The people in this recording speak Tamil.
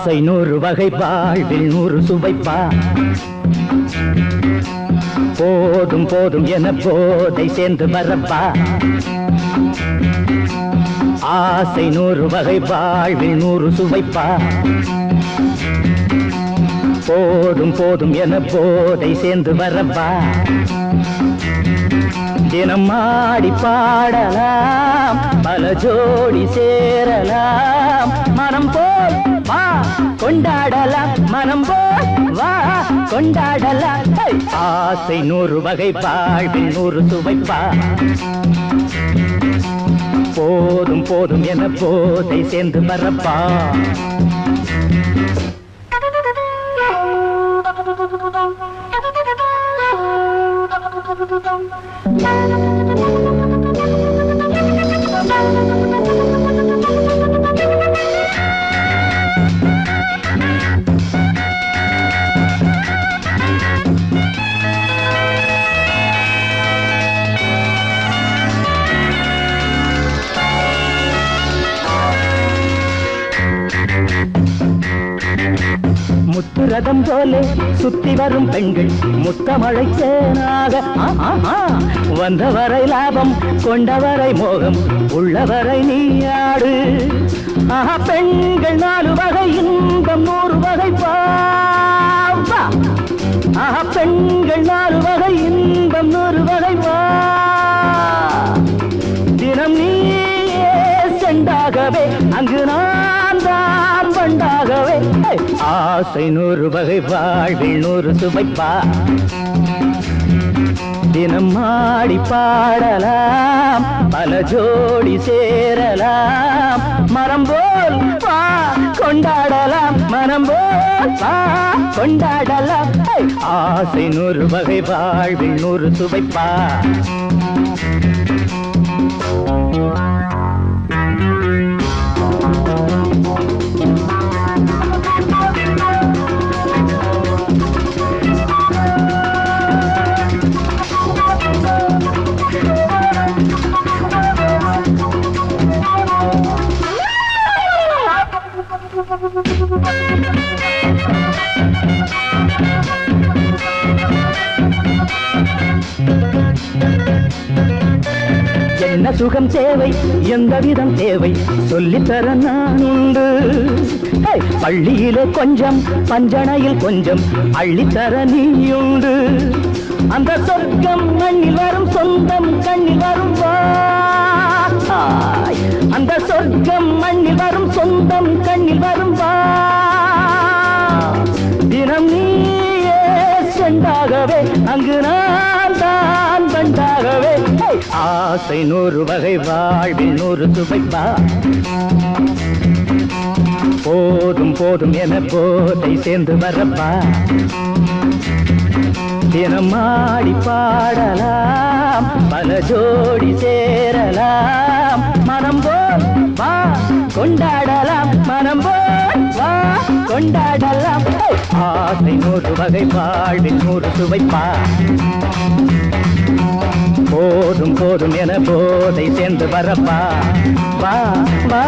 ஆசை 100 வகை வாழ்வில் 100 சுவைப்பா போதும் போதும் என போதை சேர்ந்து வரப்பா ஆசை 100 வகை வாழ்வில் 100 சுவைப்பா போதும் போதும் என போதை சேர்ந்து வரப்பா தினம் ஆடி பாடலாம் பல ஜோடி சேரலாம் மனம் போல் வா கொண்டாடலாம் மனம் போல் வா கொண்டாடலாம் ஆசை 100 வகை வாழ்வில் 100 சுவைப்பா போதும் போதும் என போதை சேர்ந்து வரப்பா முத்துரதம் போலே சுத்தி வரும் பெண்கள் முத்தமழை தேனாக வந்தவரை லாபம் கொண்டவரை மோகம் உள்ளவரை நீயாடு பெண்கள் 4 வகை இன்பம் 100 வகை பாவா பெண்கள் 4 வகை இன்பம் 100 வகை வா தினம் நீயே செண்டாகவே அங்கு நான் தான் பண்டாகவே ஆசை 100 வகை வாழ்வில் 100 சுவைப்பா தினம் ஆடி பாடலாம் பல ஜோடி சேரலாம் மரம் போல் வா கொண்டாடலாம் மனம் போல் வா கொண்டாடலாம் ஆசை 100 வகை வாழ்வில் 100 சுவைப்பா என்ன சுகம் தேவை எந்த விதம் தேவை சொல்லித்தர நான் உண்டு பள்ளியிலே கொஞ்சம் பஞ்சனையில் கொஞ்சம் அள்ளித்தர நீயுண்டு அந்த சொர்க்கம் மண்ணில் வரும் சொந்தம் கண்ணில் வரும் அந்த சொர்க்கம் மண்ணில் வரும் சொந்தம் கண்ணில் வரும் தினம் நீயே செண்டாகவே அங்கு நான் தான் பண்டாகவே ஆசை 100 வகை வாழ்வில் 100 சுவைப்பா போதும் போதும் என போதை சேர்ந்து வரப்பா தினம் ஆடி பாடலாம் பல ஜோடி சேரலாம் மனம் போல் வா கொண்டாடலாம் மனம் போல் வா கொண்டாடலாம் ஆசை 100 வகை வாழ்வில் 100 சுவைப்பா போதும் போதும் என போதை சேர்ந்து வரப்பா வா வா